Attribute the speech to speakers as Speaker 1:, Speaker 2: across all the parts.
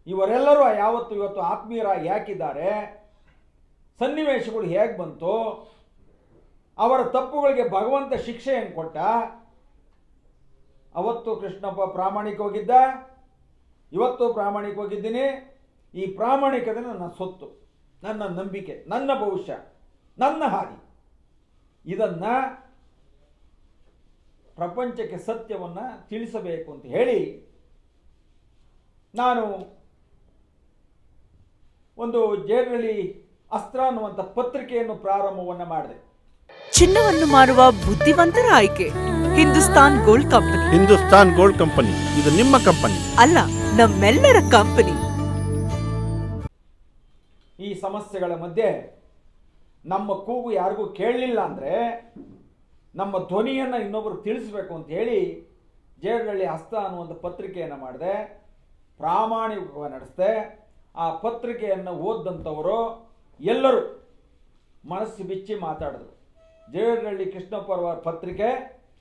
Speaker 1: ಇವರೆಲ್ಲರೂ ಯಾವತ್ತು ಇವತ್ತು ಆತ್ಮೀಯರಾಗಿ ಯಾಕಿದ್ದಾರೆ, ಸನ್ನಿವೇಶಗಳು ಹೇಗೆ ಬಂತು, ಅವರ ತಪ್ಪುಗಳಿಗೆ ಭಗವಂತ ಶಿಕ್ಷೆಯನ್ನು ಕೊಟ್ಟ. ಅವತ್ತು ಕೃಷ್ಣಪ್ಪ ಪ್ರಾಮಾಣಿಕವಾಗಿದ್ದ, ಇವತ್ತು ಪ್ರಾಮಾಣಿಕವಾಗಿದ್ದೀನಿ. ಈ ಪ್ರಾಮಾಣಿಕತೆ ನನ್ನ ಸೊತ್ತು, ನನ್ನ ನಂಬಿಕೆ, ನನ್ನ ಭವಿಷ್ಯ, ನನ್ನ ಹಾದಿ. ಇದನ್ನು ಪ್ರಪಂಚಕ್ಕೆ ಸತ್ಯವನ್ನು ತಿಳಿಸಬೇಕು ಅಂತ ಹೇಳಿ ನಾನು ಒಂದು ಜೇಡರಳ್ಳಿ ಅಸ್ತ್ರ ಅನ್ನುವಂಥ ಪತ್ರಿಕೆಯನ್ನು ಪ್ರಾರಂಭವನ್ನು ಮಾಡಿದೆ.
Speaker 2: ಚಿನ್ನವನ್ನು ಮಾರುವ ಬುದ್ಧಿವಂತರ ಆಯ್ಕೆ Hindustan gold company.
Speaker 3: Hindustan gold company ಇದು ನಿಮ್ಮ ಕಂಪನಿ
Speaker 2: ಅಲ್ಲ, ನಮ್ಮೆಲ್ಲರ ಕಂಪನಿ.
Speaker 1: ಈ ಸಮಸ್ಯೆಗಳ ಮಧ್ಯೆ ನಮ್ಮ ಕೂಗು ಯಾರಿಗೂ ಕೇಳಲಿಲ್ಲ ಅಂದರೆ ನಮ್ಮ ಧ್ವನಿಯನ್ನು ಇನ್ನೊಬ್ಬರು ತಿಳಿಸಬೇಕು ಅಂತ ಹೇಳಿ ಜೇಡರಳ್ಳಿ ಹಸ್ತ ಅನ್ನುವಂಥ ಪತ್ರಿಕೆಯನ್ನು ಮಾಡಿದೆ, ಪ್ರಾಮಾಣಿಕವಾಗಿ ನಡೆಸಿದೆ. ಆ ಪತ್ರಿಕೆಯನ್ನು ಓದಂಥವರು ಎಲ್ಲರೂ ಮನಸ್ಸು ಬಿಚ್ಚಿ ಮಾತಾಡಿದ್ರು. ಜೇಡರಳ್ಳಿ ಕೃಷ್ಣಪ್ಪರವರ ಪತ್ರಿಕೆ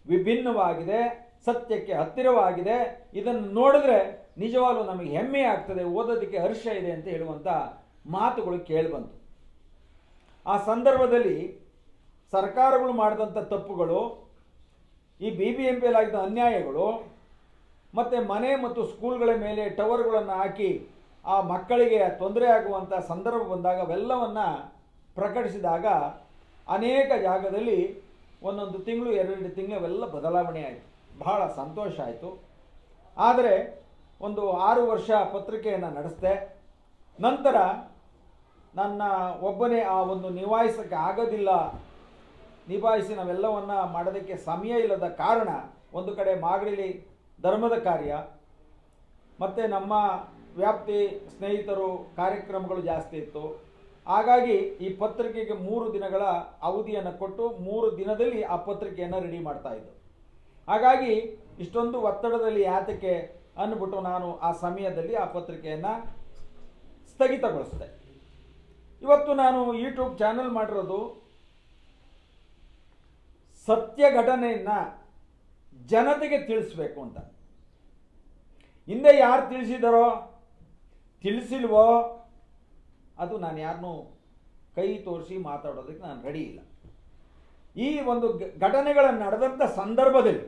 Speaker 1: ವಿಭಿನ್ನವಾಗಿದೆ, ಸತ್ಯಕ್ಕೆ ಹತ್ತಿರವಾಗಿದೆ, ಇದನ್ನು ನೋಡಿದ್ರೆ ನಿಜವಾಗ್ಲೂ ನಮಗೆ ಹೆಮ್ಮೆ ಆಗ್ತದೆ, ಓದೋದಕ್ಕೆ ಹರ್ಷ ಇದೆ ಅಂತ ಹೇಳುವಂಥ ಮಾತುಗಳು ಕೇಳಿಬಂತು. ಆ ಸಂದರ್ಭದಲ್ಲಿ ಸರ್ಕಾರಗಳು ಮಾಡಿದಂಥ ತಪ್ಪುಗಳು, ಈ BBMPಯಲ್ಲಿ ಆಗಿದ್ದ ಅನ್ಯಾಯಗಳು, ಮತ್ತು ಮನೆ ಮತ್ತು ಸ್ಕೂಲ್ಗಳ ಮೇಲೆ ಟವರ್ಗಳನ್ನು ಹಾಕಿ ಆ ಮಕ್ಕಳಿಗೆ ತೊಂದರೆ ಆಗುವಂಥ ಸಂದರ್ಭ ಬಂದಾಗ ಅವೆಲ್ಲವನ್ನು ಪ್ರಕಟಿಸಿದಾಗ ಅನೇಕ ಜಾಗದಲ್ಲಿ ಒಂದೊಂದು ತಿಂಗಳು 2 ತಿಂಗಳು ಅವೆಲ್ಲ ಬದಲಾವಣೆ ಆಯಿತು. ಬಹಳ ಸಂತೋಷ ಆಯಿತು. ಆದರೆ ಒಂದು 6 ವರ್ಷ ಪತ್ರಿಕೆಯನ್ನು ನಡೆಸಿದೆ. ನಂತರ ನನ್ನ ಒಬ್ಬನೇ ಆ ಒಂದು ನಿಭಾಯಿಸೋಕ್ಕೆ ಆಗೋದಿಲ್ಲ, ನಿಭಾಯಿಸಿ ನಾವೆಲ್ಲವನ್ನು ಮಾಡೋದಕ್ಕೆ ಸಮಯ ಇಲ್ಲದ ಕಾರಣ ಒಂದು ಕಡೆ ಮಾಗಡಿಲಿ ಧರ್ಮದ ಕಾರ್ಯ, ಮತ್ತು ನಮ್ಮ ವ್ಯಾಪ್ತಿ ಸ್ನೇಹಿತರು ಕಾರ್ಯಕ್ರಮಗಳು ಜಾಸ್ತಿ ಇತ್ತು. ಹಾಗಾಗಿ ಈ ಪತ್ರಿಕೆಗೆ 3 ದಿನಗಳ ಅವಧಿಯನ್ನು ಕೊಟ್ಟು 3 ದಿನದಲ್ಲಿ ಆ ಪತ್ರಿಕೆಯನ್ನು ರೆಡಿ ಮಾಡ್ತಾಯಿದ್ದು. ಹಾಗಾಗಿ ಇಷ್ಟೊಂದು ಒತ್ತಡದಲ್ಲಿ ಯಾತಕ್ಕೆ ಅಂದ್ಬಿಟ್ಟು ನಾನು ಆ ಸಮಯದಲ್ಲಿ ಆ ಪತ್ರಿಕೆಯನ್ನು ಸ್ಥಗಿತಗೊಳಿಸಿದೆ. ಇವತ್ತು ನಾನು ಯೂಟ್ಯೂಬ್ ಚಾನಲ್ ಮಾಡಿರೋದು ಸತ್ಯ ಘಟನೆಯನ್ನು ಜನತೆಗೆ ತಿಳಿಸ್ಬೇಕು ಅಂತ. ಹಿಂದೆ ಯಾರು ತಿಳಿಸಿದಾರೋ ತಿಳಿಸಿಲ್ವೋ ಅದು ನಾನು ಯಾರನ್ನೂ ಕೈ ತೋರಿಸಿ ಮಾತಾಡೋದಕ್ಕೆ ನಾನು ರೆಡಿ ಇಲ್ಲ. ಈ ಒಂದು ಘಟನೆಗಳು ನಡೆದಂಥ ಸಂದರ್ಭದಲ್ಲಿ